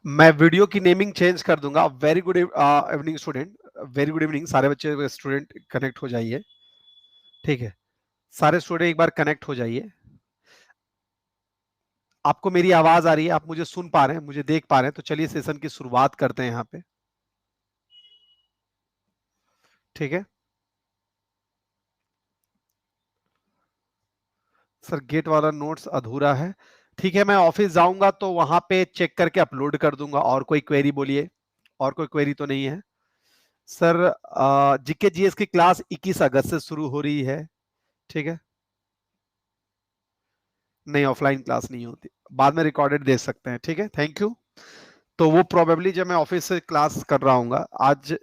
मैं वीडियो की naming change कर दूंगा। Very good evening student, very good evening. सारे बच्चे स्टूडेंट कनेक्ट हो जाइए, ठीक है। सारे स्टूडेंट एक बार कनेक्ट हो जाइए। आपको मेरी आवाज आ रही है, आप मुझे सुन पा रहे हैं, मुझे देख पा रहे हैं? तो चलिए सेशन की शुरुआत करते हैं यहाँ पे, ठीक है। सर गेट वाला नोट्स अधूरा है, ठीक है। मैं ऑफिस जाऊंगा तो वहां पे चेक करके अपलोड कर दूंगा। और कोई क्वेरी बोलिए, और कोई क्वेरी तो नहीं है सर? जीके जीएस की क्लास 21 अगस्त से शुरू हो रही है, ठीक है। नहीं, ऑफलाइन क्लास नहीं होती, बाद में रिकॉर्डेड दे सकते हैं, ठीक है। Thank you. तो वो प्रोबेबली जब मैं ऑफिस से क्लास कर रहा हूँ आज,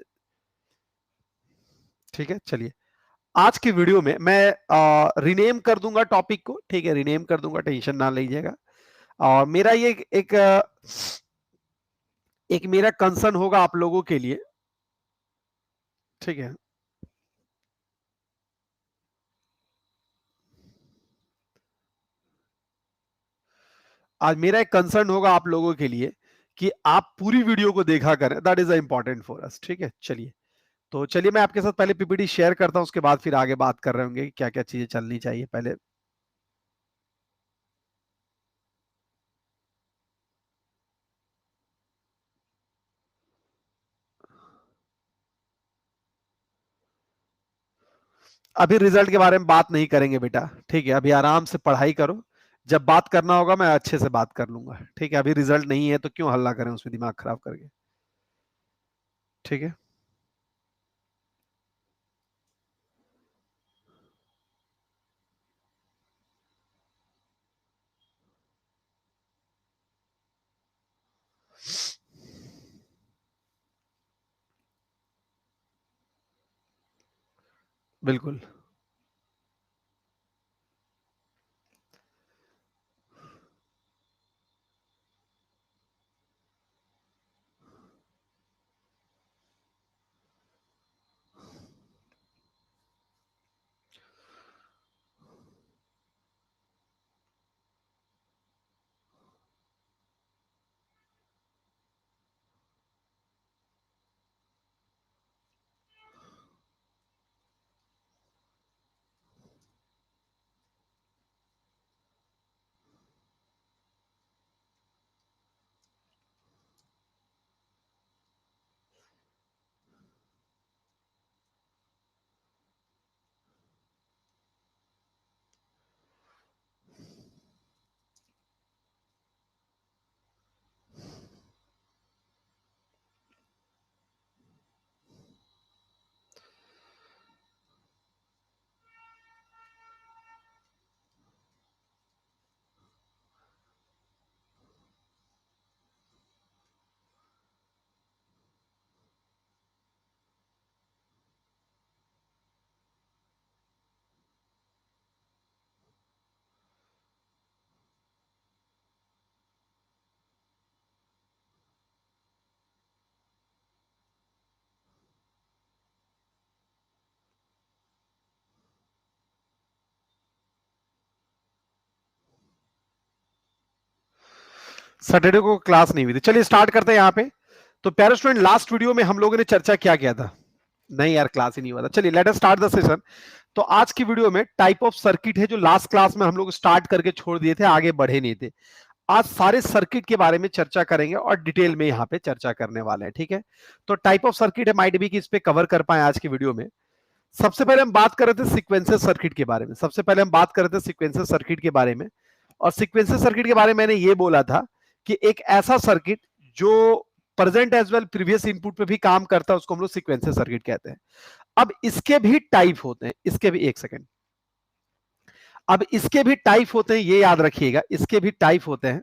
ठीक है। चलिए, आज की वीडियो में मैं रिनेम कर दूंगा टॉपिक को, ठीक है। रिनेम कर दूंगा, टेंशन ना लीजिएगा। और मेरा ये एक मेरा कंसर्न होगा आप लोगों के लिए, ठीक है। आज मेरा एक कंसर्न होगा आप लोगों के लिए कि आप पूरी वीडियो को देखा करें, that is important for us, ठीक है। चलिए, तो चलिए मैं आपके साथ पहले पीपीटी शेयर करता हूं, उसके बाद फिर आगे बात कर रहे होंगे कि क्या क्या चीजें चलनी चाहिए पहले। अभी रिजल्ट के बारे में बात नहीं करेंगे बेटा, ठीक है। अभी आराम से पढ़ाई करो, जब बात करना होगा मैं अच्छे से बात कर लूंगा, ठीक है। अभी रिजल्ट नहीं है तो क्यों हल्ला करें उसमें दिमाग खराब करके, ठीक है। बिल्कुल। सैटरडे को क्लास नहीं हुई थी। चलिए स्टार्ट करते हैं यहाँ पे। तो प्यारे स्टूडेंट, लास्ट वीडियो में हम लोगों ने चर्चा क्या किया था? नहीं यार, क्लास ही नहीं हुआ था। चलिए let us start the session. तो आज की वीडियो में टाइप ऑफ सर्किट है, जो लास्ट क्लास में हम लोग स्टार्ट करके छोड़ दिए थे, आगे बढ़े नहीं थे। आज सारे सर्किट के बारे में चर्चा करेंगे और डिटेल में यहाँ पे चर्चा करने वाले हैं, ठीक है। तो टाइप ऑफ सर्किट है, माइट बी कि इस पे कवर कर पाए आज की वीडियो में। सबसे पहले हम बात कर रहे थे सीक्वेंसर सर्किट के बारे में। सबसे पहले हम बात कर रहे थे सीक्वेंसर सर्किट के बारे में। और सीक्वेंसर सर्किट के बारे में मैंने ये बोला था कि एक ऐसा सर्किट जो present as well previous input पे भी काम करता है, उसको हम लोग सीक्वेंसर सर्किट कहते हैं। अब इसके भी टाइप होते हैं, इसके भी, एक सेकेंड, अब इसके भी टाइप होते हैं, ये याद रखिएगा, इसके भी टाइप होते हैं।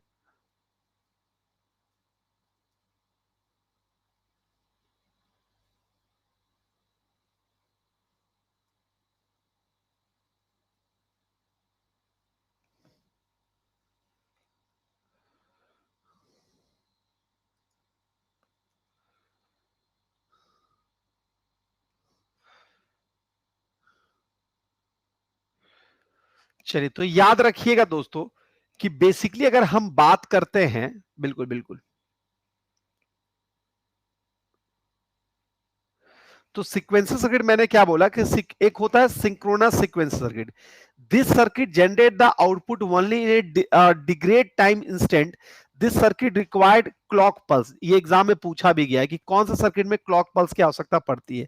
चलिए, तो याद रखिएगा दोस्तों कि बेसिकली अगर हम बात करते हैं, बिल्कुल बिल्कुल, तो सीक्वेंसर सर्किट मैंने क्या बोला कि एक होता है synchronous sequencer circuit. This circuit generate the output only in A degrade time instant. This circuit required clock pulse. ये एग्जाम में पूछा भी गया है कि कौन सा सर्किट में क्लॉक पल्स की आवश्यकता पड़ती है.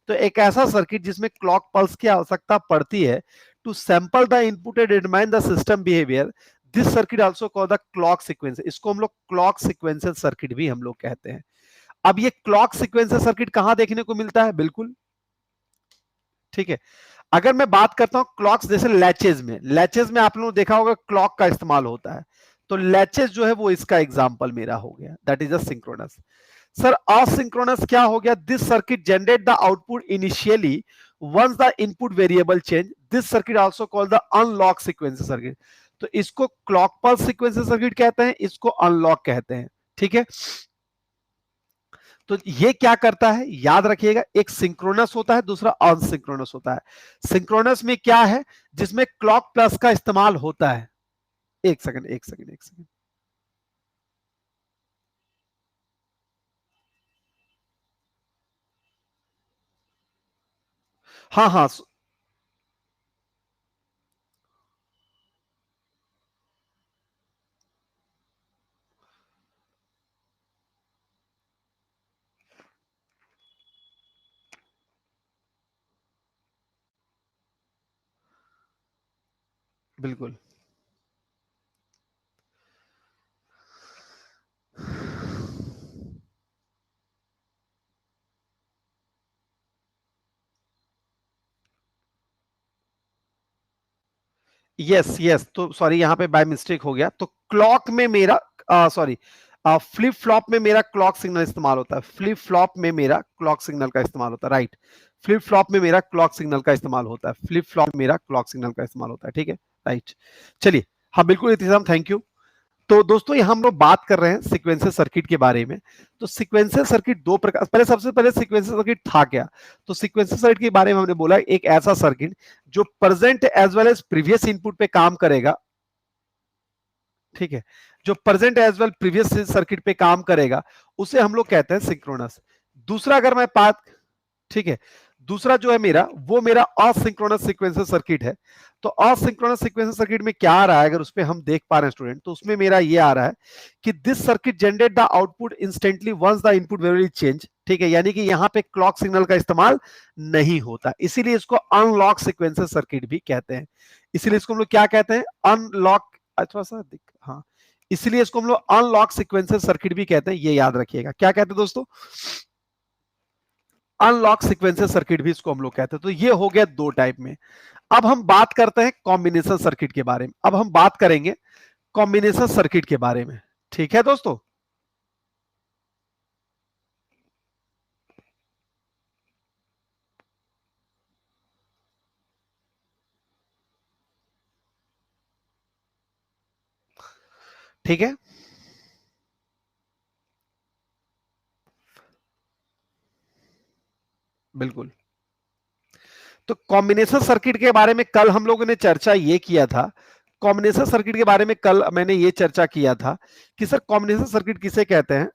तो एक ऐसा सर्किट जिसमें क्लॉक पल्स की आवश्यकता पड़ती है to sample the input and determine the system behaviour. This circuit also called the clock sequencer. इसको हम लोग क्लॉक सीक्वेंसर सर्किट भी हम लोग कहते हैं. अब ये क्लॉक सीक्वेंसर सर्किट कहां देखने को मिलता है? बिल्कुल ठीक है. अगर मैं बात करता हूं क्लॉक्स, जैसे लैचेज में आप लोगों ने देखा होगा क्लॉक का इस्तेमाल होता है. तो लैचेज जो है वो इसका एग्जांपल मेरा हो गया. That is a synchronous. Sir asynchronous क्या हो गया? This circuit generate the output initially once the input variable change. This circuit also called the unlock sequencer circuit. तो इसको क्लॉक पल्स सीक्वेंसर सर्किट कहते हैं, इसको अनलॉक कहते हैं. ठीक है. तो ये क्या करता है याद रखिएगा, एक सिंक्रोनस होता है, दूसरा अनसिंक्रोनस होता है. सिंक्रोनस में क्या है? जिसमें क्लॉक प्लस का इस्तेमाल होता है. एक सेकंड एक सेकंड एक सेकंड. हाँ हाँ बिल्कुल. Yes yes. तो सॉरी यहां पे बाय मिस्टेक हो गया. तो क्लॉक में मेरा सॉरी फ्लिप फ्लॉप में मेरा क्लॉक सिग्नल इस्तेमाल होता है. फ्लिप फ्लॉप में मेरा क्लॉक सिग्नल का इस्तेमाल होता है. राइट. फ्लिप फ्लॉप में मेरा क्लॉक सिग्नल का इस्तेमाल होता है. फ्लिप फ्लॉप में मेरा क्लॉक सिग्नल का इस्तेमाल होता है. ठीक है. राइट. चलिए. हाँ बिल्कुल इत्तिसाम, थैंक यू. तो दोस्तों यहां हम लोग बात कर रहे हैं सीक्वेंसर सर्किट के बारे में. तो सीक्वेंसर सर्किट दो प्रकार, पहले सबसे पहले सीक्वेंसर सर्किट था क्या? तो सीक्वेंसर सर्किट के बारे में हमने बोला एक ऐसा सर्किट जो present as well as previous input पे काम करेगा. ठीक है. जो present as well previous circuit पे काम करेगा उसे हम लोग कहते हैं सिंक्रोनस. दूसरा अगर मैं बात, ठीक है, दूसरा जो है मेरा वो मेरा असिंक्रोनस सीक्वेंसर सर्किट है. तो असिंक्रोनस सीक्वेंसर सर्किट में क्या आ रहा है अगर उसमें हम देख पा रहे हैं स्टूडेंट, तो उसमें मेरा ये आ रहा है कि this circuit generate the output instantly once the input variable change. ठीक है. यानी कि यहां पे क्लॉक सिग्नल का इस्तेमाल नहीं होता, इसीलिए इसको अनलॉक सीक्वेंसर सर्किट भी कहते हैं. इसीलिए इसको हम लोग क्या कहते हैं? अनलॉक. अच्छा सा हाँ, इसलिए इसको हम लोग अनलॉक सीक्वेंसर सर्किट भी कहते हैं. ये याद रखिएगा. क्या कहते हैं दोस्तों? अनलॉक सीक्वेंसर सर्किट भी इसको हम लोग कहते हैं. तो ये हो गया दो टाइप में. अब हम बात करते हैं कॉम्बिनेशन सर्किट के बारे में. अब हम बात करेंगे कॉम्बिनेशन सर्किट के बारे में. ठीक है दोस्तों. ठीक है. बिल्कुल. तो कॉम्बिनेशन सर्किट के बारे में कल हम लोगों ने चर्चा ये किया था, कॉम्बिनेशन सर्किट के बारे में कल मैंने ये चर्चा किया था कि सर कॉम्बिनेशन सर्किट किसे कहते हैं.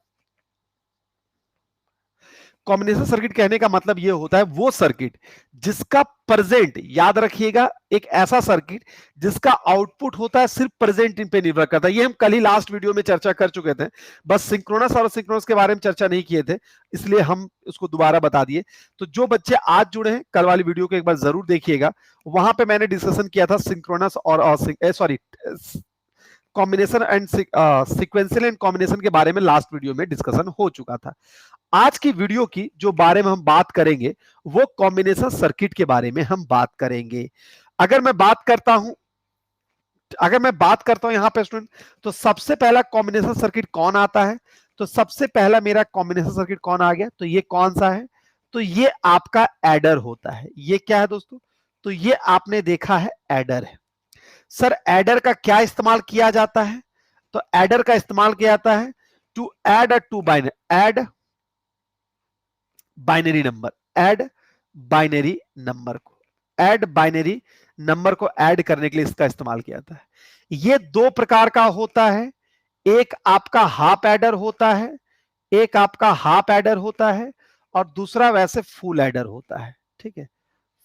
कॉम्बिनेशन सर्किट कहने का मतलब यह होता है वो सर्किट जिसका प्रेजेंट, याद रखिएगा, एक ऐसा सर्किट जिसका आउटपुट होता है सिर्फ प्रेजेंट पे निर्भर करता है. ये हम कल ही लास्ट वीडियो में चर्चा कर चुके थे. बस सिंक्रोनस और सिंक्रोनस के बारे में चर्चा नहीं किए थे, इसलिए हम उसको दोबारा बता दिए. तो जो बच्चे आज जुड़े हैं कल वाली वीडियो को एक बार जरूर देखिएगा. वहां पे मैंने डिस्कशन किया था सिंक्रोनस और sorry combination and sequential and combination के बारे में लास्ट वीडियो में डिस्कशन हो चुका था. आज की वीडियो की जो बारे में हम बात करेंगे वो कॉम्बिनेशन सर्किट के बारे में हम बात करेंगे. अगर मैं बात करता हूं यहां पे स्टूडेंट, तो सबसे पहला कॉम्बिनेशन सर्किट कौन आता है? तो सबसे पहला मेरा कॉम्बिनेशन सर्किट कौन आ गया? तो ये कौन सा है? तो ये आपका एडर होता है. ये क्या है दोस्तों? तो ये आपने देखा है एडर है. सर एडर का क्या इस्तेमाल किया जाता है? तो एडर का इस्तेमाल किया जाता है to add a two binary number. Add binary number को ऐड करने के लिए इसका इस्तेमाल किया जाता है. ये दो प्रकार का होता है. एक आपका हाफ एडर होता है, एक आपका हाफ एडर होता है, और दूसरा वैसे फुल एडर होता है, ठीक है,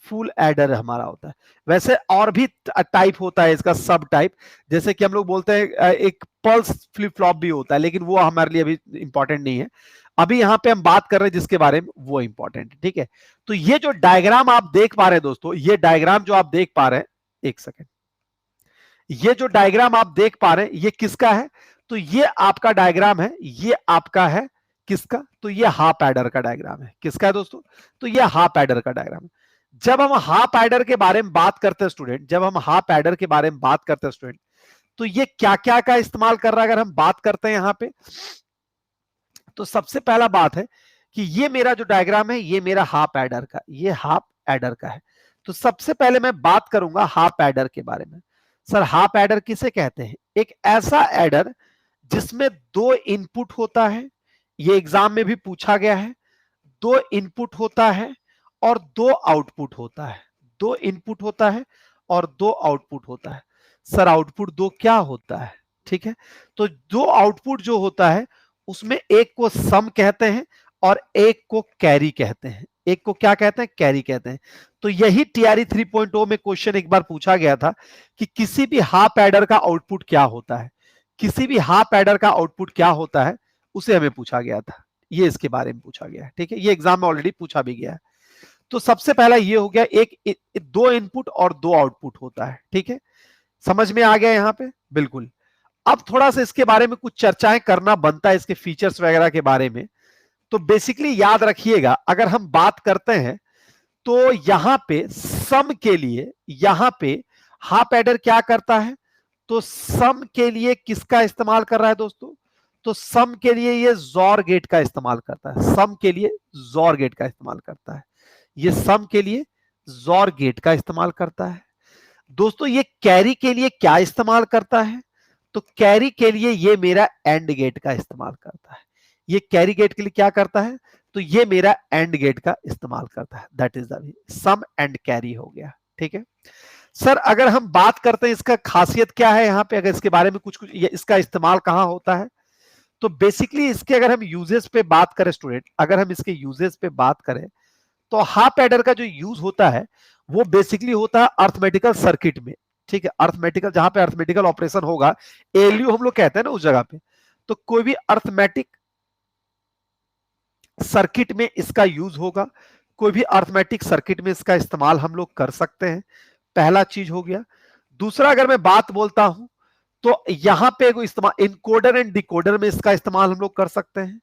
फुल एडर हमारा होता है। वैसे और भी टाइप होता है इसका, सब टाइप, जैसे कि हम लोग बोलते हैं एक पल्स फ्लिप फ्लॉप भी होता है, लेकिन वो हमारे लिए अभी इंपॉर्टेंट नहीं है। अभी यहां पे हम बात कर रहे हैं जिसके बारे में, वो इंपॉर्टेंट है, ठीक है। तो ये जो डायग्राम आप देख पा रहे हैं दोस्तों, ये डायग्राम जो आप देख पा रहे हैं, एक सेकेंड, ये जो डायग्राम आप देख पा रहे हैं ये किसका है? तो ये आपका डायग्राम है, ये आपका है किसका? तो ये हाफ एडर का डायग्राम है। किसका है दोस्तों? तो ये हाफ एडर का डायग्राम है। जब हम हाफ एडर के बारे में बात करते हैं स्टूडेंट, जब हम हाफ एडर के बारे में बात करते हैं स्टूडेंट, तो ये क्या क्या का इस्तेमाल कर रहा है अगर हम बात करते हैं यहां पे, तो सबसे पहला बात है कि ये मेरा जो डायग्राम है ये मेरा हाफ एडर का, ये हाफ एडर का है। तो सबसे पहले मैं बात करूंगा हाफ एडर के बारे में। सर हाफ एडर किसे कहते हैं? एक ऐसा एडर जिसमें दो इनपुट होता है, ये एग्जाम में भी पूछा गया है, दो इनपुट होता है और दो आउटपुट होता है, दो इनपुट होता है और दो आउटपुट होता है। सर आउटपुट दो क्या होता है? ठीक है, तो दो आउटपुट जो होता है उसमें एक को सम कहते हैं और एक को कैरी कहते हैं। एक को क्या कहते हैं? कैरी कहते हैं। तो यही टीआरई 3.0 में क्वेश्चन एक बार पूछा गया था कि किसी भी हाफ एडर का आउटपुट क्या होता है, किसी भी हाफ एडर का आउटपुट क्या होता है, उसे हमें पूछा गया था। ये इसके बारे में पूछा गया है, ठीक है, ये एग्जाम में ऑलरेडी पूछा भी गया है। तो सबसे पहला ये हो गया, दो इनपुट और दो आउटपुट होता है, ठीक है, समझ में आ गया यहां पे? बिल्कुल। अब थोड़ा सा इसके बारे में कुछ चर्चाएं करना बनता है, इसके फीचर्स वगैरह के बारे में। तो बेसिकली याद रखिएगा, अगर हम बात करते हैं तो यहां पे सम के लिए, यहां पे हाफ एडर क्या करता है? तो सम के लिए किसका इस्तेमाल कर रहा है दोस्तों? तो सम के लिए ये जोर गेट का इस्तेमाल करता है, सम के लिए जोर गेट का इस्तेमाल करता है, ये सम के लिए जोर गेट का इस्तेमाल करता है। दोस्तों ये कैरी के लिए क्या इस्तेमाल करता है? तो कैरी के लिए ये मेरा एंड गेट का इस्तेमाल करता है। ये कैरी गेट के लिए क्या करता है? तो ये मेरा एंड गेट का इस्तेमाल करता है। That is the sum and carry हो गया, ठीक है। सर अगर हम बात करते हैं इसका खासियत क्या है यहां पे, अगर इसके बारे में कुछ कुछ इसका इस्तेमाल कहां होता है, तो बेसिकली इसके अगर हम यूजेस पे बात करें स्टूडेंट, अगर हम इसके यूजेस पे बात करें, तो हाफ एडर का जो यूज होता है वो बेसिकली होता है अर्थमेटिकल सर्किट में, ठीक है, अर्थमेटिकल, जहां पे अर्थमेटिकल ऑपरेशन होगा, एलयू हम लोग कहते हैं ना उस जगह पे, तो कोई भी अर्थमेटिक सर्किट में इसका यूज होगा, कोई भी अर्थमेटिक सर्किट में इसका इस्तेमाल हम लोग कर सकते हैं, पहला चीज हो गया। दूसरा अगर मैं बात बोलता हूं तो यहां पे इस्तेमाल इनकोडर एंड डिकोडर में इसका इस्तेमाल हम लोग कर सकते हैं।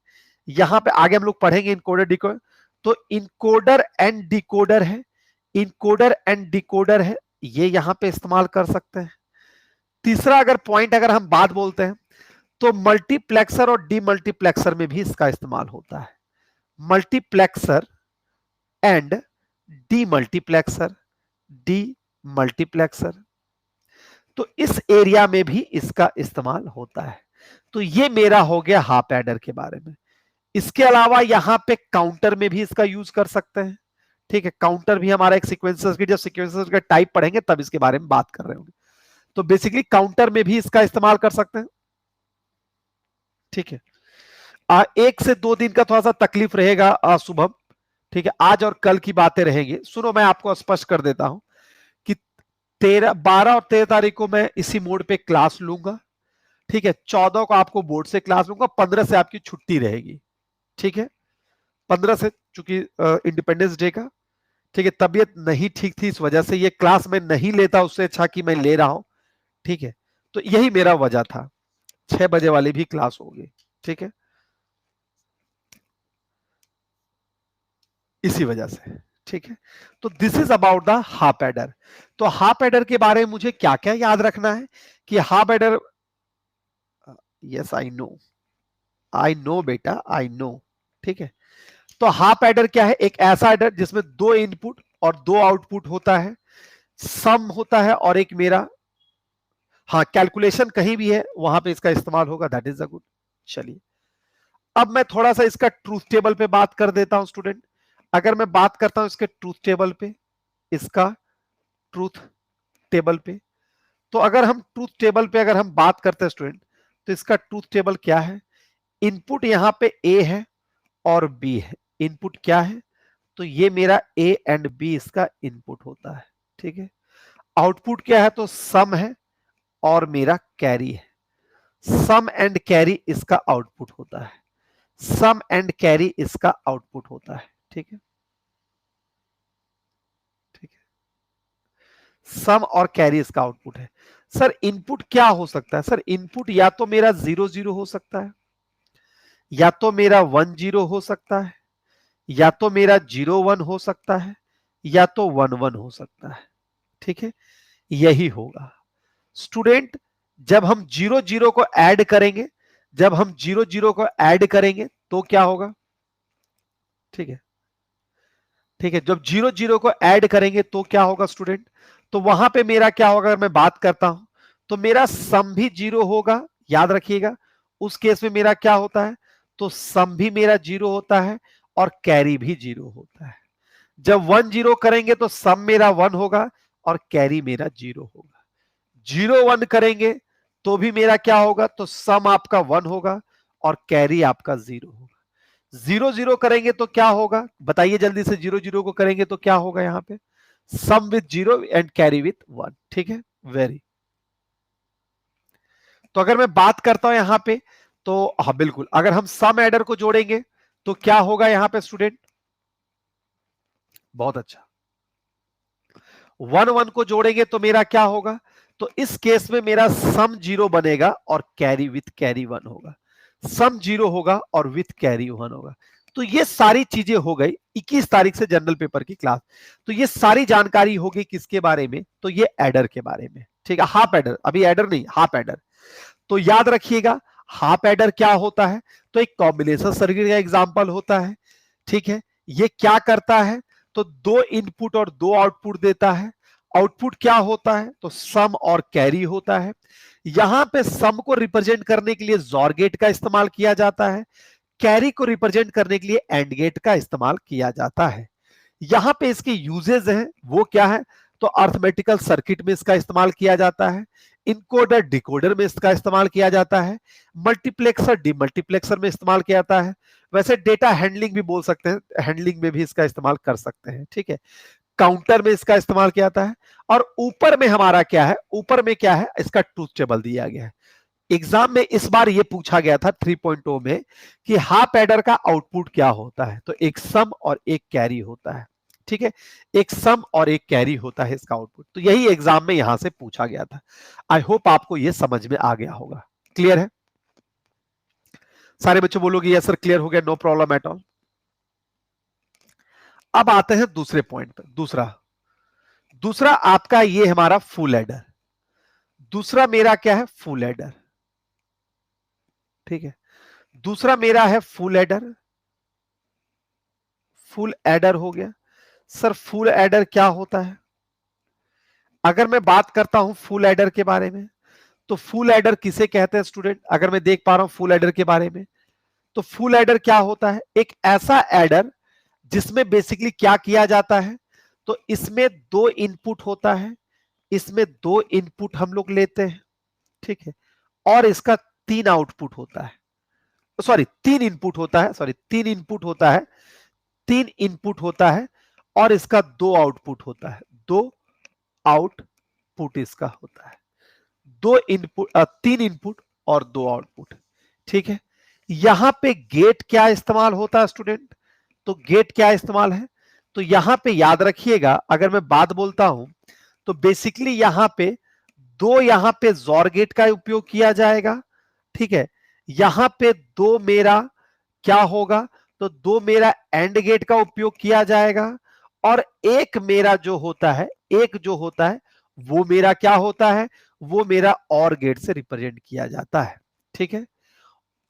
यहां पे आगे हम लोग पढ़ेंगे इनकोडर डिकोडर, तो इनकोडर एंड डिकोडर है, इनकोडर एंड डिकोडर है, ये यहां पे इस्तेमाल कर सकते हैं। तीसरा अगर पॉइंट अगर हम बात बोलते हैं तो मल्टीप्लेक्सर और डीमल्टीप्लेक्सर में भी इसका इस्तेमाल होता है, मल्टीप्लेक्सर एंड डीमल्टीप्लेक्सर, डीमल्टीप्लेक्सर, तो इस एरिया में भी इसका इस्तेमाल होता है। तो ये मेरा हो गया हाफ एडर के बारे में। इसके अलावा यहां पे काउंटर में भी इसका यूज कर सकते हैं, ठीक है, काउंटर भी हमारा एक सीक्वेंसर्स की, जब सीक्वेंसर्स का टाइप पढ़ेंगे तब इसके बारे में बात कर रहे होंगे। तो बेसिकली काउंटर में भी इसका इस्तेमाल कर सकते हैं, ठीक है। 1 से 2 दिन का थोड़ा सा तकलीफ रहेगा शुभम, ठीक है, आज और कल की बातें रहेंगी। सुनो मैं आपको स्पष्ट कर देता हूं कि 12 और 13 तारीख को मैं इसी मोड पे क्लास लूंगा, ठीक है, 14 को आपको बोर्ड से क्लास लूंगा, 15 से आपकी छुट्टी रहेगी, ठीक है, 15 से, चूंकि इंडिपेंडेंस डे का, ठीक है, तबीयत नहीं ठीक थी इस वजह से ये क्लास में नहीं लेता, उससे अच्छा कि मैं ले रहा हूं, ठीक है, तो यही मेरा वजह था। 6 बजे वाली भी क्लास होगी, ठीक है, इसी वजह से, ठीक है। तो this is about the half adder. तो हाफ एडर के बारे में मुझे क्या क्या याद रखना है कि half adder, yes I know बेटा, आई नो, ठीक है। तो हाफ एडर क्या है? एक ऐसा एडर जिसमें दो इनपुट और दो आउटपुट होता है, सम होता है और एक मेरा, हाँ, कैलकुलेशन कहीं भी है वहां पे इसका इस्तेमाल होगा, दैट इज अ गुड। चलिए अब मैं थोड़ा सा इसका ट्रूथ टेबल पे बात कर देता हूं स्टूडेंट। अगर मैं बात करता हूं इसके ट्रूथ टेबल पे, इसका ट्रूथ टेबल पे, तो अगर हम ट्रूथ टेबल पे अगर हम बात करते हैं स्टूडेंट, तो इसका ट्रूथ टेबल क्या है? इनपुट यहां पे ए है और बी है, इनपुट क्या है, तो ये मेरा ए एंड बी इसका इनपुट होता है, ठीक है। आउटपुट क्या है, तो सम है और मेरा कैरी है। सम एंड कैरी इसका आउटपुट होता है, सम एंड कैरी इसका आउटपुट होता है, ठीक है, ठीक है। सम और कैरी इसका आउटपुट है। सर इनपुट क्या हो सकता है, सर इनपुट या तो मेरा 0 0 हो सकता है, या तो मेरा 1 0 हो सकता है, या तो मेरा 0 1 हो सकता है, या तो 1 1 हो सकता है, ठीक है। यही होगा स्टूडेंट। जब हम 0 0 को ऐड करेंगे, जब हम 0 0 को ऐड करेंगे तो क्या होगा, ठीक है, ठीक है। जब 0 0 को ऐड करेंगे तो क्या होगा स्टूडेंट, तो वहां पे मेरा क्या होगा, अगर मैं बात करता हूं तो मेरा सम भी 0 होगा, याद रखिएगा। उस केस में मेरा क्या होता है, तो सम भी मेरा 0 होता है और कैरी भी 0 होता है। जब 1 0 करेंगे तो सम मेरा 1 होगा और कैरी मेरा 0 होगा। 0 1 करेंगे तो भी मेरा क्या होगा, तो सम आपका 1 होगा और कैरी आपका 0 होगा। 0 0 करेंगे तो क्या होगा, बताइए जल्दी से। 0 0 को करेंगे तो क्या होगा, यहां पे सम विथ 0 एंड कैरी विथ 1, ठीक है, वेरी। तो अगर मैं बात करता हूं यहां पे, तो हाँ बिल्कुल, अगर हम सम एडर को जोड़ेंगे तो क्या होगा यहां पे स्टूडेंट, बहुत अच्छा। 1 1 को जोड़ेंगे तो मेरा क्या होगा, तो इस केस में मेरा सम 0 बनेगा और कैरी विथ कैरी 1 होगा। सम 0 होगा और विथ कैरी 1 होगा। तो ये सारी चीजें हो गई 21 तारीख से जनरल पेपर की क्लास। तो ये सारी जानकारी हो गई किसके बारे में, तो ये एडर के बारे में, ठीक है। हाफ एडर, अभी एडर नहीं, हाफ एडर। तो याद रखिएगा हाफ एडर क्या होता है, तो एक कॉम्बिनेशन सर्किट का एग्जांपल होता है, ठीक है। ये क्या करता है, तो 2 इनपुट और 2 आउटपुट देता है। आउटपुट क्या होता है, तो सम और कैरी होता है। यहां पे सम को रिप्रेजेंट करने के लिए जॉर गेट का इस्तेमाल किया जाता है, कैरी को रिप्रेजेंट करने के लिए एंड गेट का इस्तेमाल किया जाता है। यहां पे इसके यूजेज हैं, वो क्या है, तो अर्थमेटिकल सर्किट में इसका इस्तेमाल किया जाता है, इनकोडर डिकोडर में इसका इस्तेमाल किया जाता है, मल्टीप्लेक्सर डीमल्टीप्लेक्सर में इस्तेमाल किया जाता है। वैसे डेटा हैंडलिंग भी बोल सकते हैं, हैंडलिंग में भी इसका इस्तेमाल कर सकते हैं, ठीक है। काउंटर में इसका इस्तेमाल किया जाता है। और ऊपर में हमारा क्या है, ऊपर में क्या है, इसका ट्रूथ टेबल दिया गया है। एग्जाम में इस बार ये पूछा गया था 3.0 में कि हाफ एडर का आउटपुट क्या होता है, तो एक सम और एक कैरी होता है, ठीक है। एक सम और एक कैरी होता है इसका आउटपुट। तो यही एग्जाम में यहां से पूछा गया था। आई होप आपको ये समझ में आ गया होगा। क्लियर है, सारे बच्चे बोलोगे यस सर क्लियर हो गया, नो प्रॉब्लम एट ऑल। अब आते हैं दूसरे पॉइंट पर। दूसरा दूसरा आपका ये हमारा फुल एडर। दूसरा मेरा क्या है, फुल एडर, ठीक है। दूसरा मेरा है फुल एडर। फुल एडर हो गया। सर फुल एडर क्या होता है, अगर मैं बात करता हूं फुल एडर के बारे में, तो फुल एडर किसे कहते हैं स्टूडेंट, अगर मैं देख पा रहा हूं फुल एडर के बारे में, तो फुल एडर क्या होता है, एक ऐसा एडर जिसमें बेसिकली क्या किया जाता है, तो इसमें 2 इनपुट होता है, इसमें 2 इनपुट हम लोग लेते हैं, ठीक है, और इसका 3 आउटपुट होता है, सॉरी 3 इनपुट होता है, सॉरी 3 इनपुट होता है, 3 इनपुट होता है और इसका 2 आउटपुट होता है, 2 आउटपुट इसका होता है। 2 इनपुट, 3 इनपुट और 2 आउटपुट, ठीक है। यहां पे गेट क्या इस्तेमाल होता है स्टूडेंट, तो गेट क्या इस्तेमाल है, तो यहां पे याद रखिएगा, अगर मैं बात बोलता हूं तो बेसिकली यहां पे 2 यहां पे जॉर गेट का उपयोग किया जाएगा, ठीक है। यहां पे 2 मेरा क्या होगा, तो 2 मेरा एंड गेट का उपयोग किया जाएगा और एक मेरा जो होता है, एक जो होता है वो मेरा क्या होता है, वो मेरा और गेट से रिप्रेजेंट किया जाता है, ठीक है,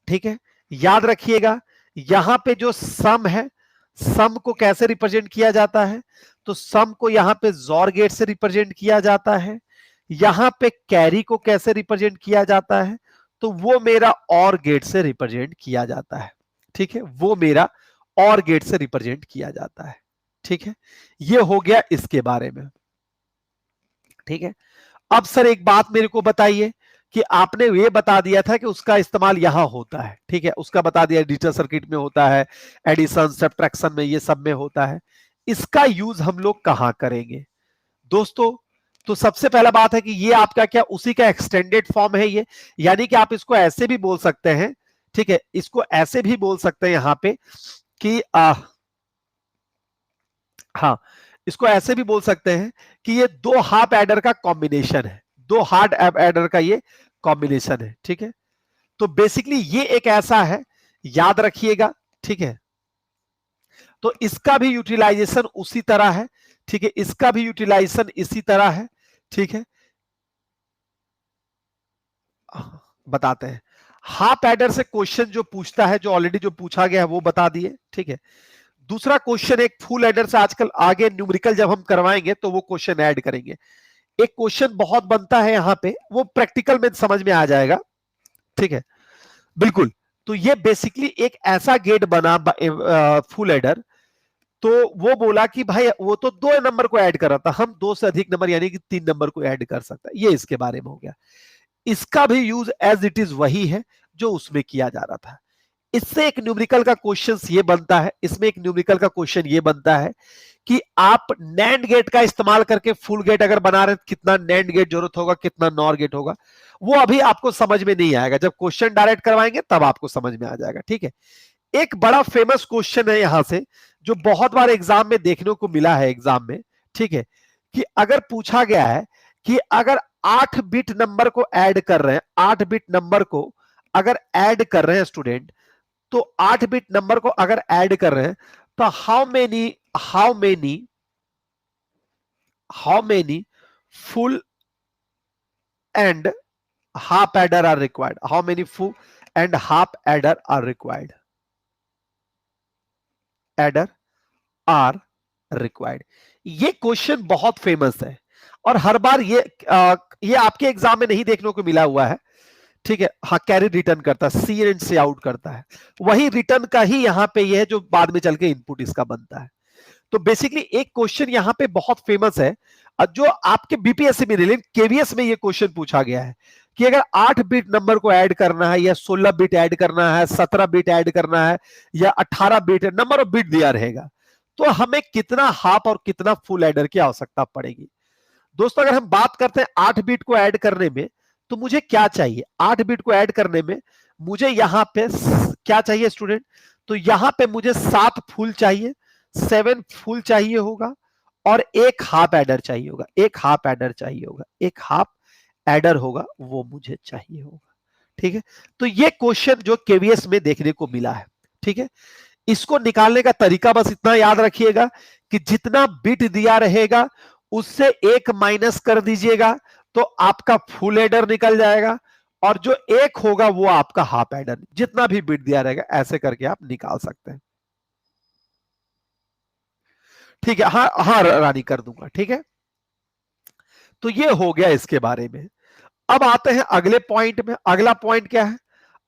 ठीक है। याद रखिएगा यहां पे जो सम है, सम को कैसे रिप्रेजेंट किया जाता है, तो सम को यहां पे जॉर गेट से रिप्रेजेंट किया जाता है। यहां पे कैरी को कैसे रिप्रेजेंट किया जाता है, तो वो मेरा और गेट से रिप्रेजेंट किया जाता है, ठीक है, वो मेरा और गेट से रिप्रेजेंट किया जाता है, ठीक है। ये हो गया इसके बारे में, ठीक है। अब सर एक बात मेरे को बताइए कि आपने ये बता दिया था कि उसका इस्तेमाल यहां होता है, ठीक है, उसका बता दिया डिजिटल सर्किट में होता है, एडिशन सब्ट्रैक्शन में, ये सब में होता है। इसका यूज हम लोग कहां करेंगे दोस्तों? तो सबसे पहला बात है कि ये आपका क्या उसी का एक्सटेंडेड फॉर्म है ये, यानी कि आप इसको ऐसे भी बोल सकते हैं, ठीक है, इसको ऐसे भी बोल सकते हैं यहां पे कि हाँ, इसको ऐसे भी बोल सकते हैं कि ये दो हाफ एडर का कॉम्बिनेशन है, दो हार्ड एडर का ये कॉम्बिनेशन है, ठीक है। तो बेसिकली ये एक ऐसा है, याद रखिएगा, ठीक है। तो इसका भी यूटिलाइजेशन उसी तरह है, ठीक है, इसका भी यूटिलाइजेशन इसी तरह है, ठीक है। बताते हैं, हाफ एडर से क्वेश्चन जो पूछता है, जो ऑलरेडी जो पूछा गया है वो बता दिए, ठीक है। दूसरा क्वेश्चन एक फुल एडर से आजकल आगे न्यूमेरिकल जब हम करवाएंगे तो वो क्वेश्चन ऐड करेंगे। एक क्वेश्चन बहुत बनता है यहां पे, वो प्रैक्टिकल में समझ में आ जाएगा, ठीक है, बिल्कुल। तो ये बेसिकली एक ऐसा गेट बना फुल एडर, तो वो बोला कि भाई वो तो 2 नंबर को ऐड कर रहा था, हम 2 से अधिक नंबर यानी कि 3 नंबर को ऐड कर सकता है, ये इसके बारे में हो गया। इसका भी यूज एज इट इज वही है जो उसमें किया जा रहा था। इससे एक न्यूमेरिकल का क्वेश्चन ये बनता है, इसमें एक न्यूमेरिकल का क्वेश्चन ये बनता है कि आप नैंड गेट का इस्तेमाल करके फुल गेट अगर बना रहे हैं, कितना नैंड गेट जरूरत होगा, कितना नॉर गेट होगा, वो अभी आपको समझ में नहीं आएगा, जब क्वेश्चन डायरेक्ट करवाएंगे तब आपको समझ में आ जाएगा, ठीक है। एक बड़ा फेमस क्वेश्चन है यहां से, जो बहुत बार एग्जाम में देखने को मिला है एग्जाम में, ठीक है, कि अगर पूछा गया है कि अगर 8 बिट नंबर को ऐड कर रहे हैं, 8 बिट नंबर को अगर ऐड कर रहे हैं स्टूडेंट, तो 8 बिट नंबर को अगर ऐड कर रहे हैं तो how many full and half adder are required, how many full and half adder are required, adder are required. ये क्वेश्चन बहुत फेमस है और हर बार ये आपके एग्जाम में नहीं देखने को मिला हुआ है, ठीक है। हाँ, कैरी रिटर्न करता है, सी एंड सी आउट करता है, वही रिटर्न का ही यहां पे ये है जो बाद में चल के इनपुट इसका बनता है। तो बेसिकली एक क्वेश्चन यहां पे बहुत फेमस है, जो आपके बीपीएससी में रिलेटेड केवीएस में ये क्वेश्चन पूछा गया है कि अगर 8 बिट नंबर को ऐड करना है, या 16 बिट ऐड करना है, 17 बिट ऐड करना है, या 18 बिट, नंबर ऑफ बिट दिया रहेगा, तो हमें कितना हाफ और कितना फुल एडर की आवश्यकता पड़ेगी। दोस्तों अगर हम बात करते हैं 8 बिट को ऐड करने में, तो मुझे क्या चाहिए? 8 बिट को ऐड करने में मुझे यहां पे क्या चाहिए स्टूडेंट? तो यहां पे मुझे 7 फुल चाहिए, 7 फुल चाहिए होगा, और एक हाफ एडर चाहिए होगा, एक हाफ एडर चाहिए होगा, एक हाफ एडर होगा, वो मुझे चाहिए होगा, ठीक है। तो ये क्वेश्चन जो केवीएस में देखने को मिला है, ठीक है। इसको निकालने का तरीका बस इतना याद रखिएगा कि जितना बिट दिया रहेगा उससे एक माइनस कर दीजिएगा, तो आपका फुल एडर निकल जाएगा, और जो एक होगा वो आपका हाफ एडर, जितना भी बिट दिया रहेगा ऐसे करके आप निकाल सकते हैं, ठीक है। हाँ हाँ रानी कर दूंगा, ठीक है। तो ये हो गया इसके बारे में। अब आते हैं अगले पॉइंट में। अगला पॉइंट क्या है?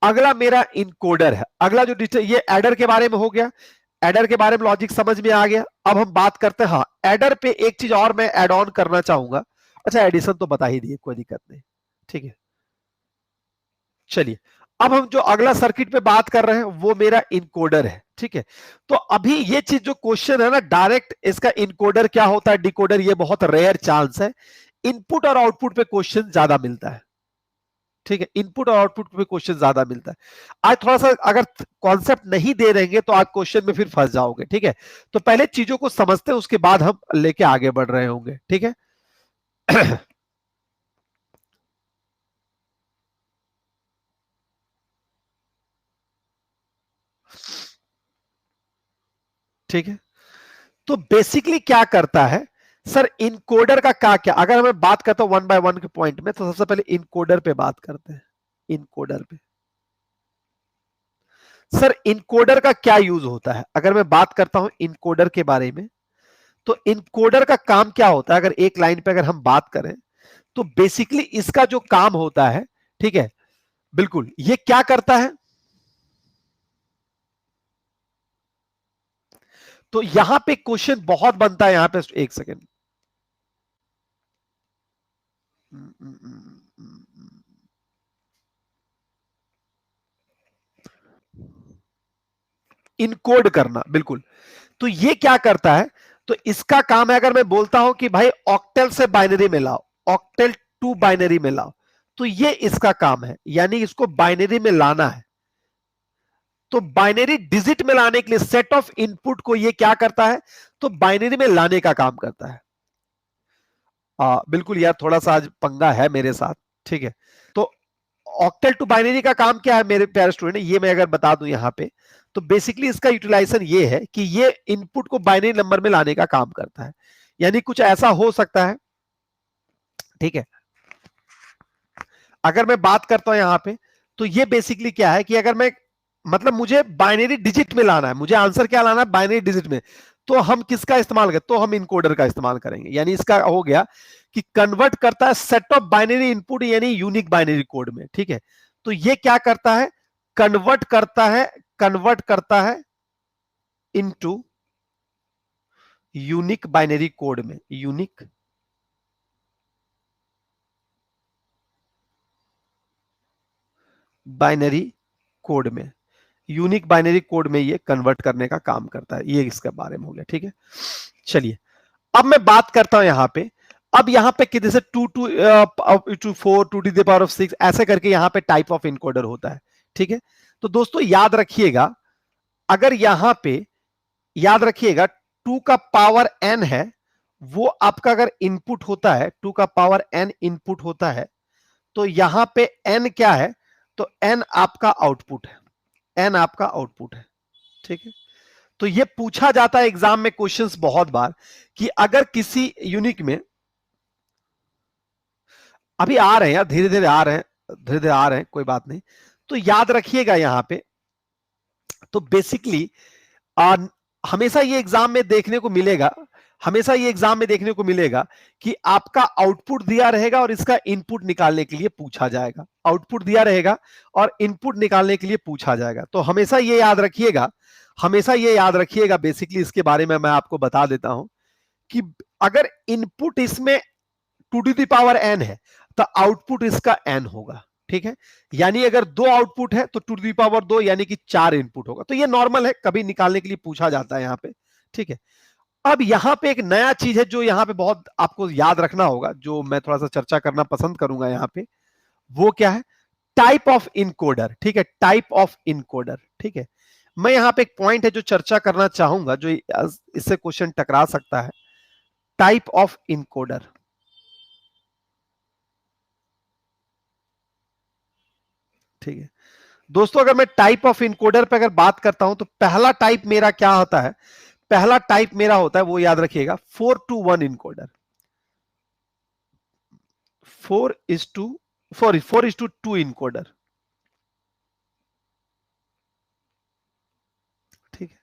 अगला मेरा इनकोडर है। अगला जो ये एडर के बारे में हो गया, एडर के बारे में लॉजिक समझ में आ गया। अब हम बात करते हैं, हाँ, एडर पे एक चीज और मैं ऐड ऑन करना चाहूंगा। अच्छा, एडिशन तो बता ही दिए, कोई दिक्कत नहीं, ठीक है। चलिए, अब हम जो अगला सर्किट पे बात कर रहे हैं वो मेरा इनकोडर है, ठीक है। तो अभी ये चीज जो क्वेश्चन है ना, डायरेक्ट इसका इनकोडर क्या होता है, डिकोडर, ये बहुत रेयर चांस है। इनपुट और आउटपुट पे क्वेश्चन ज्यादा मिलता है, ठीक है। इनपुट और आउटपुट पे क्वेश्चन ज्यादा मिलता है। आज थोड़ा सा अगर कॉन्सेप्ट नहीं दे रहेंगे तो आज क्वेश्चन में फिर फंस जाओगे, ठीक है। तो पहले चीजों को समझते हैं, उसके बाद हम लेके आगे बढ़ रहे होंगे, ठीक है। ठीक है। तो बेसिकली क्या करता है सर, इनकोडर का क्या, अगर मैं बात करता हूं वन बाय वन के पॉइंट में, तो सबसे पहले इनकोडर पे बात करते हैं। इनकोडर पे सर, इनकोडर का क्या यूज होता है? अगर मैं बात करता हूं इनकोडर के बारे में, तो इनकोडर का काम क्या होता है? अगर एक लाइन पे अगर हम बात करें, तो बेसिकली इसका जो काम होता है, ठीक है, बिल्कुल, ये क्या करता है? तो यहां पे क्वेश्चन बहुत बनता है, यहां पे एक सेकेंड, इनकोड करना, बिल्कुल। तो ये क्या करता है, तो इसका काम है, अगर मैं बोलता हूं कि भाई ऑक्टेल से बाइनरी में लाओ, ऑक्टेल टू बाइनरी में लाओ, तो ये इसका काम है, यानी इसको बाइनरी में लाना है। तो बाइनरी डिजिट में लाने के लिए सेट ऑफ इनपुट को ये क्या करता है, तो बाइनरी में लाने का काम करता है। बिल्कुल यार, थोड़ा सा आज पंगा है मेरे साथ, ठीक है। तो ऑक्टेल टू बाइनरी का काम क्या है मेरे प्यारे स्टूडेंट, ये मैं अगर बता दूं यहां पे, तो बेसिकली इसका यूटिलाइजेशन ये है कि ये इनपुट को बाइनरी नंबर में लाने का काम करता है। यानी कुछ ऐसा हो सकता है, ठीक है। अगर मैं बात करता हूं यहां पे, तो ये बेसिकली क्या है कि अगर मैं, मतलब मुझे बाइनरी डिजिट में लाना है, मुझे आंसर क्या लाना है, बाइनरी डिजिट में, तो हम किसका इस्तेमाल करें, तो हम इनकोडर का इस्तेमाल करेंगे। यानी इसका हो गया कि कन्वर्ट करता है सेट ऑफ बाइनरी इनपुट यानी यूनिक बाइनरी कोड में, ठीक है। तो ये क्या करता है, कन्वर्ट करता है इनटू यूनिक बाइनरी कोड में, यूनिक बाइनरी कोड में, यूनिक बाइनरी कोड में ये कन्वर्ट करने का काम करता है। ये इसके बारे में हो गया, ठीक है। चलिए अब मैं बात करता हूं यहां पे, अब यहां पे कि जैसे 2 to 4 2 to the power of 6 ऐसे करके यहां पे टाइप ऑफ इनकोडर होता है, ठीक है। तो दोस्तों याद रखिएगा, अगर यहां पे याद रखिएगा 2 का पावर n है, वो आपका अगर इनपुट होता है, 2 का पावर n इनपुट होता है, तो यहां पे n क्या है, तो n आपका आउटपुट है, n आपका आउटपुट है, ठीक है। तो ये पूछा जाता है एग्जाम में क्वेश्चंस बहुत बार कि अगर किसी यूनिक में, अभी आ रहे हैं यार, धीरे धीरे आ रहे हैं, धीरे धीरे आ रहे हैं, कोई बात नहीं। तो याद रखिएगा यहां पे, तो बेसिकली हमेशा ये एग्जाम में देखने को मिलेगा, हमेशा ये एग्जाम में देखने को मिलेगा कि आपका आउटपुट दिया रहेगा और इसका इनपुट निकालने के लिए पूछा जाएगा, आउटपुट दिया रहेगा और इनपुट निकालने के लिए पूछा जाएगा। तो हमेशा ये याद रखिएगा, हमेशा ये याद रखिएगा, बेसिकली इसके बारे में मैं आपको बता देता हूं कि अगर इनपुट इसमें 2 to the power n है, तो आउटपुट इसका n होगा, ठीक है। यानी अगर 2 आउटपुट है तो 2 to the power 2 यानी कि 4 इनपुट होगा। तो ये नॉर्मल है, कभी निकालने के लिए पूछा जाता है यहां पे, ठीक है। अब यहां पे एक नया चीज है जो यहां पे बहुत आपको याद रखना होगा, जो मैं थोड़ा सा चर्चा करना पसंद करूंगा यहां पे, वो क्या है, टाइप ऑफ इनकोडर, ठीक है, टाइप ऑफ इनकोडर, ठीक है। मैं यहां पे एक पॉइंट है जो चर्चा करना चाहूंगा, जो इससे क्वेश्चन टकरा सकता है, टाइप ऑफ इनकोडर, ठीक है। दोस्तों अगर मैं टाइप ऑफ इनकोडर पे अगर बात करता हूं, तो पहला टाइप मेरा क्या होता है, पहला टाइप मेरा होता है, वो याद रखिएगा 4 to 1 इनकोडर, 4:2 इनकोडर, ठीक है।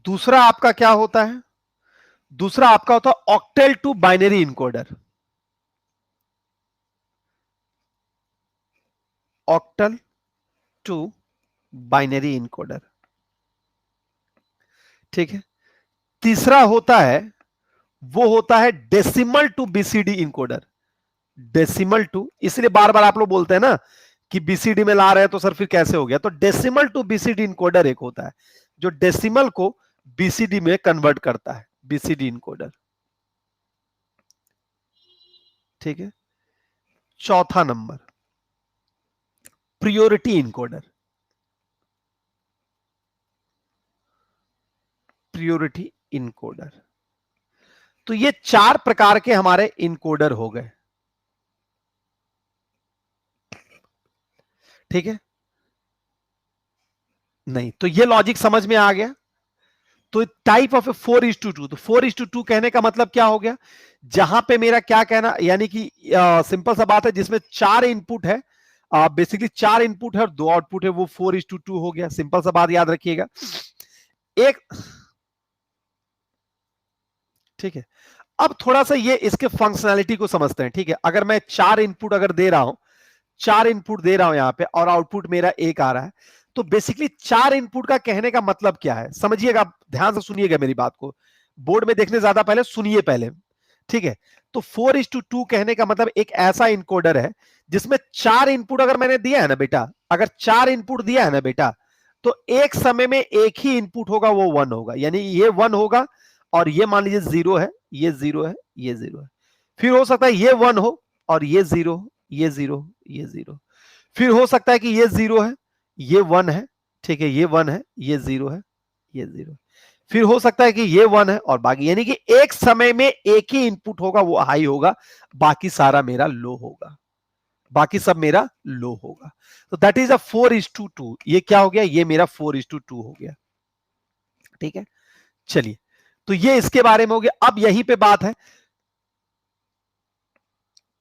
दूसरा आपका क्या होता है, दूसरा आपका होता है octal to binary encoder, octal to binary encoder, ठीक है। तीसरा होता है, वो होता है decimal to BCD encoder, decimal to, इसलिए बार बार आप लोग बोलते हैं ना कि बीसीडी में ला रहे हैं तो सर फिर कैसे हो गया, तो डेसिमल टू बीसीडी इनकोडर एक होता है जो डेसिमल को बीसीडी में कन्वर्ट करता है, बीसीडी इनकोडर, ठीक है। चौथा number priority encoder, priority encoder. तो ये 4 प्रकार के हमारे इनकोडर हो गए, ठीक है। नहीं, तो ये लॉजिक समझ में आ गया। तो टाइप ऑफ 4:2, तो 4:2 कहने का मतलब क्या हो गया, जहां पे मेरा क्या कहना, यानी कि सिंपल सा बात है, जिसमें 4 इनपुट है, बेसिकली 4 इनपुट है और 2 आउटपुट है, वो 4:2 हो गया। सिंपल सा बात याद रखिएगा एक, ठीक है। अब थोड़ा सा ये इसके फंक्शनैलिटी को समझते हैं, ठीक है। अगर मैं 4 इनपुट अगर दे रहा हूं, 4 इनपुट दे रहा हूं यहां पे और आउटपुट मेरा 1 आ रहा है, तो बेसिकली 4 इनपुट का कहने का मतलब क्या है, समझिएगा, ध्यान से सुनिएगा मेरी बात को, बोर्ड में देखने ज्यादा पहले सुनिए पहले, ठीक है। तो 4:2 कहने का मतलब एक ऐसा इनकोडर है जिसमें 4 इनपुट अगर मैंने दिया है ना बेटा, अगर 4 इनपुट दिया है ना बेटा, तो एक समय में एक ही इनपुट होगा, वो 1 होगा, यानी ये 1 होगा और ये मान लीजिए 0 है, ये 0 है, ये 0 है। फिर हो सकता है ये 1 हो और ये 0, ये 0, ये 0। फिर हो सकता है कि ये 0 है, ये 1 है, ठीक है, ये 1 है, ये 0 है, ये 0। फिर हो सकता है कि ये 1 है और बाकी, यानी कि एक समय में एक ही इनपुट होगा, वो हाई होगा, बाकी सारा मेरा लो होगा, बाकी सब मेरा लो होगा। तो दैट इज अ 4:2। ये क्या हो गया, ये मेरा 4:2 हो गया। ठीक है, चलिए, तो ये इसके बारे में हो गया। अब यहीं पे बात है,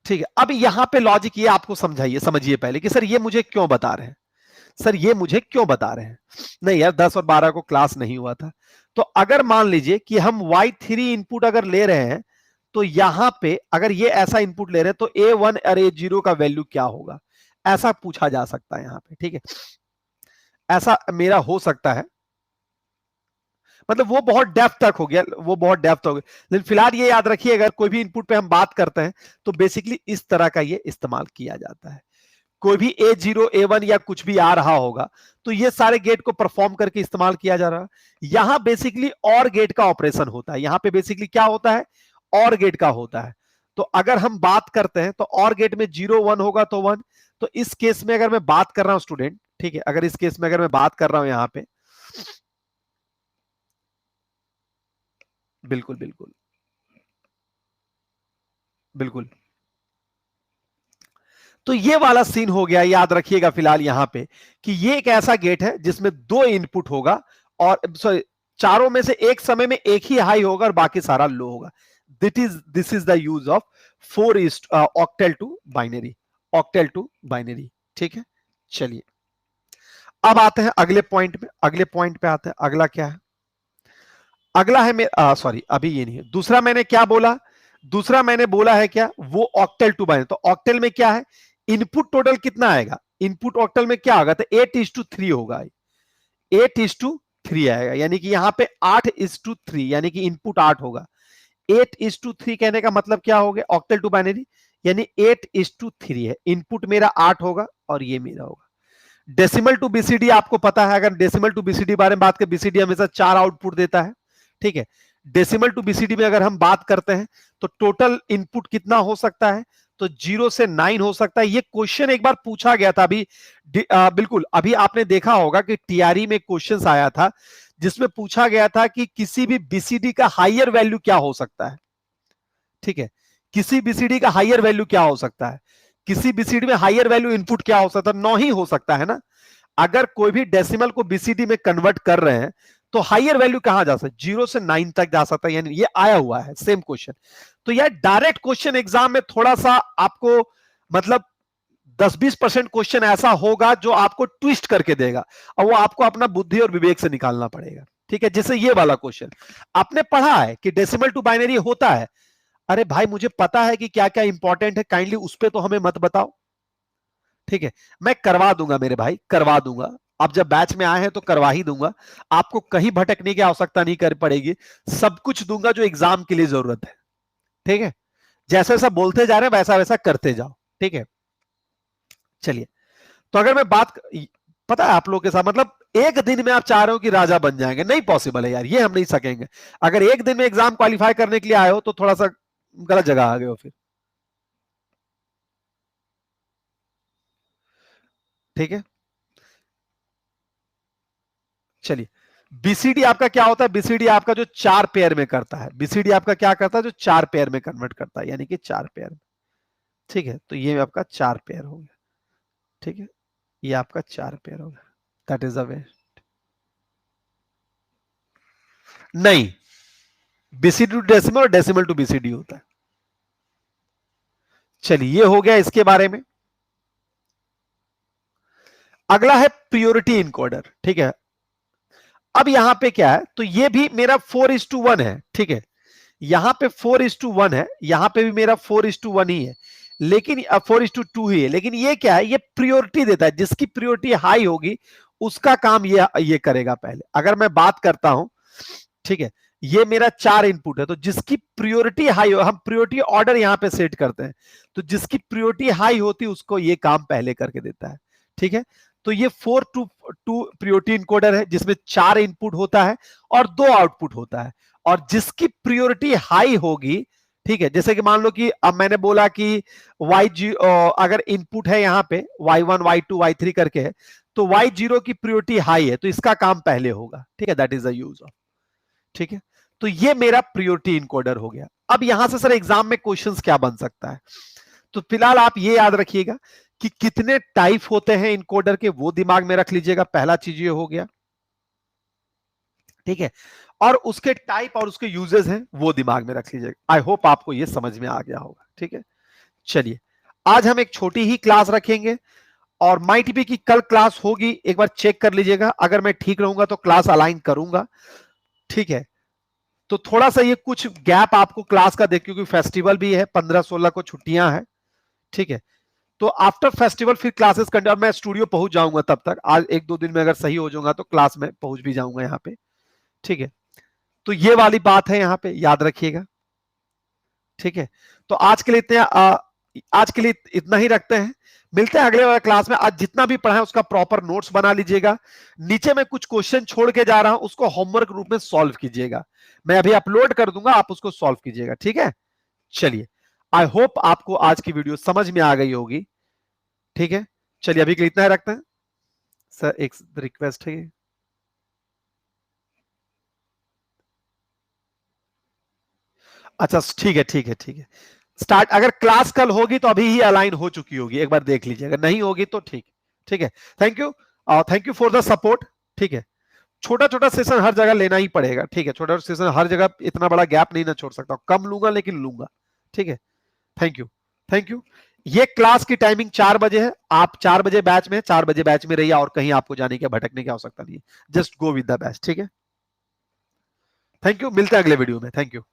ठीक है, अब यहां पे लॉजिक ये आपको समझाइए, समझिए पहले कि सर ये मुझे क्यों बता रहे हैं, सर ये मुझे क्यों बता रहे हैं। नहीं यार, 10 और 12 को क्लास नहीं हुआ था। तो अगर मान लीजिए कि हम y3 इनपुट अगर ले रहे हैं, तो यहां पे अगर ये ऐसा इनपुट ले रहे हैं तो a1 और a0 का वैल्यू क्या होगा, ऐसा पूछा जा सकता है यहां पे। ठीक है, ऐसा मेरा हो सकता है, मतलब वो बहुत डेप्थ तक हो गया, वो बहुत डेप्थ हो गया। लेकिन फिलहाल ये याद रखिए, अगर कोई भी इनपुट पे हम बात करते हैं तो बेसिकली इस तरह का ये इस्तेमाल किया जाता है। कोई भी A0 A1 या कुछ भी आ रहा होगा तो ये सारे गेट को परफॉर्म करके इस्तेमाल किया जा रहा है। यहां बेसिकली और गेट का ऑपरेशन होता है, यहां पे बेसिकली क्या होता है, और गेट का होता है। तो अगर हम बात करते हैं तो और गेट में 0 1 होगा तो 1। तो इस केस में अगर मैं बात कर रहा हूं स्टूडेंट, ठीक है, अगर इस केस में अगर मैं बात कर रहा हूं यहां पे, बिल्कुल बिल्कुल बिल्कुल, तो ये वाला सीन हो गया, याद रखिएगा फिलहाल यहां पे कि ये एक ऐसा गेट है जिसमें 2 इनपुट होगा और सॉरी, चारों में से एक समय में एक ही हाई होगा और बाकी सारा लो होगा। This is the use of 4 octal to binary, octal to binary. ठीक है, चलिए अब आते हैं अगले पॉइंट में, अगले पॉइंट पे आते हैं। अगला क्या है, अगला है मेरा, सॉरी अभी ये नहीं है, दूसरा मैंने क्या बोला, दूसरा मैंने बोला है क्या, वो ऑक्टेल टू बाइनरी। तो ऑक्टेल में क्या है, इनपुट टोटल कितना आएगा, इनपुट ऑक्टल में क्या होगा, तो 8:3 होगा, 8:3 आएगा, यानी कि यहां पे 8:3, यानी कि इनपुट 8 होगा। 8:3 कहने का मतलब क्या हो गया, ऑक्टल टू बाइनरी, यानी 8:3 है, इनपुट मेरा 8 होगा और ये मेरा होगा। डेसिमल टू बीसीडी आपको पता है, अगर डेसिमल टू बीसीडी बारे में बात करें, बीसीडी हमेशा 4 आउटपुट देता है। ठीक है, डेसिमल टू बीसीडी में अगर हम बात करते हैं तो टोटल इनपुट कितना हो सकता है, तो 0 से 9 हो सकता है। ये क्वेश्चन एक बार पूछा गया था अभी, बिल्कुल अभी आपने देखा होगा कि टीआरई में क्वेश्चन आया था जिसमें पूछा गया था कि किसी भी बीसीडी का हायर वैल्यू क्या हो सकता है। ठीक है, किसी बीसीडी का हायर वैल्यू क्या हो सकता है, किसी बीसीडी में हायर वैल्यू इनपुट क्या हो सकता है, 9 ही हो सकता है ना। अगर कोई भी डेसिमल को बीसीडी में कन्वर्ट कर रहे हैं तो हायर वैल्यू कहां जा सकता है, 0 से 9 तक जा सकता है, यानी ये आया हुआ है सेम क्वेश्चन। तो यार डायरेक्ट क्वेश्चन एग्जाम में थोड़ा सा आपको मतलब 10-20% क्वेश्चन ऐसा होगा जो आपको ट्विस्ट करके देगा और वो आपको अपना बुद्धि और विवेक से निकालना पड़ेगा। ठीक है, जैसे ये वाला क्वेश्चन आपने पढ़ा है कि डेसिमल टू बाइनरी होता है, अरे भाई मुझे पता है कि क्या क्या इंपॉर्टेंट है, काइंडली उस पर तो हमें मत बताओ। ठीक है, मैं करवा दूंगा मेरे भाई, करवा दूंगा, आप जब बैच में आए हैं तो करवा ही दूंगा, आपको कहीं भटकने की आवश्यकता नहीं कर पड़ेगी, सब कुछ दूंगा जो एग्जाम के लिए जरूरत है। ठीक है, जैसा जैसा बोलते जा रहे हैं वैसा वैसा करते जाओ। ठीक है, चलिए, तो अगर मैं बात, पता है आप लोग के साथ मतलब एक दिन में आप चाह रहे हो कि राजा बन जाएंगे, नहीं पॉसिबल है यार, ये हम नहीं सकेंगे। अगर एक दिन में एग्जाम क्वालिफाई करने के लिए आए हो तो थोड़ा सा गलत जगह आ गए हो फिर। ठीक है, चलिए, बीसीडी आपका क्या होता है, बीसीडी आपका जो 4 पेयर में करता है, बीसीडी आपका क्या करता है, जो 4 पेयर में कन्वर्ट करता है, यानी कि 4 पेयर। ठीक है, तो ये आपका 4 पेयर हो गया। ठीक है, ये आपका 4 पेयर हो गया, दैट इज द वे। नहीं, बीसीडी टू डेसिमल और डेसिमल टू बीसीडी होता है। चलिए, ये हो गया इसके बारे में। अगला है प्योरिटी इनकोडर। ठीक है, अब यहां पे क्या है, तो ये भी मेरा 4:1 है। ठीक है, यहां पे 4:1 है, यहां पे भी मेरा 4:1 ही है, लेकिन 4:2 ही है, लेकिन ये क्या है, ये प्रियोरिटी देता है, जिसकी प्रियोरिटी हाई होगी उसका काम ये करेगा पहले। अगर मैं बात करता हूं, ठीक है, ये मेरा 4 इनपुट है, तो जिसकी प्रियोरिटी हाई हो, हम प्रियोरिटी ऑर्डर यहां पे सेट करते हैं, तो जिसकी प्रियोरिटी हाई होती है उसको ये काम पहले करके देता है। ठीक है, तो ये टू प्रियोरिटी इनकोडर है जिसमें 4 इनपुट होता है और 2 आउटपुट होता है, और जिसकी प्रियोरिटी हाई होगी, ठीक है, जैसे कि मान लो कि अब मैंने बोला कि अगर इनपुट है यहां पे y1 y2 y3 करके है, तो y0 की प्रियोरिटी हाई है तो इसका काम पहले होगा, ठीक है, that is the use of, ठीक है। तो ये मेरा प्रियोरिटी इनकोडर हो गया। अब यहां से सर एग्जाम में क्वेश्चंस क्या बन सकता है, तो फिलहाल आप ये याद रखिएगा कि कितने टाइप होते हैं इनकोडर के, वो दिमाग में रख लीजिएगा, पहला चीज ये हो गया, ठीक है, और उसके टाइप और उसके यूजेस हैं वो दिमाग में रख लीजिएगा। आई होप आपको ये समझ में आ गया होगा, ठीक है। चलिए, आज हम एक छोटी ही क्लास रखेंगे और माइट बी की कल क्लास होगी, एक बार चेक कर लीजिएगा, अगर मैं ठीक रहूंगा तो क्लास अलाइन करूंगा, ठीक है। तो थोड़ा सा ये कुछ गैप आपको क्लास का देख, क्योंकि फेस्टिवल भी है, 15-16 को छुट्टियां हैं, ठीक है। तो आफ्टर फेस्टिवल फिर क्लासेस कंटिन्यू, मैं स्टूडियो पहुंच जाऊंगा तब तक, आज 1-2 दिन में अगर सही हो जाऊंगा तो क्लास में पहुंच भी जाऊंगा यहाँ पे, ठीक है। तो ये वाली बात है यहाँ पे, याद रखिएगा, ठीक है। तो आज के लिए इतना ही रखते हैं, मिलते हैं अगले वाले क्लास में। आज जितना भी पढ़ा है उसका प्रॉपर नोट्स बना लीजिएगा, नीचे में कुछ क्वेश्चन छोड़ के जा रहा हूं, उसको होमवर्क रूप में सॉल्व कीजिएगा, मैं अभी अपलोड कर दूंगा, आप उसको सॉल्व कीजिएगा, ठीक है। चलिए, आई होप आपको आज की वीडियो समझ में आ गई होगी, ठीक है। चलिए, अभी के लिए इतना ही रखते हैं। सर एक रिक्वेस्ट है, अच्छा ठीक है, ठीक है, ठीक है। स्टार्ट, अगर क्लास कल होगी तो अभी ही अलाइन हो चुकी होगी, एक बार देख लीजिए, अगर नहीं होगी तो ठीक, ठीक है। Thank you, thank you for the support, ठीक है। छोटा छोटा सेशन हर जगह लेना ही पड़ेगा, ठीक है, छोटा सेशन हर जगह, इतना बड़ा गैप नहीं ना छोड़ सकता, कम लूंगा लेकिन लूंगा, ठीक है। Thank you, thank you. ये क्लास की टाइमिंग 4 बजे है, आप 4 बजे बैच में, 4 बजे बैच में रहिए, और कहीं आपको जाने की भटकने की आवश्यकता नहीं है, just go with the batch, ठीक है। थैंक यू, मिलते हैं अगले वीडियो में, थैंक यू।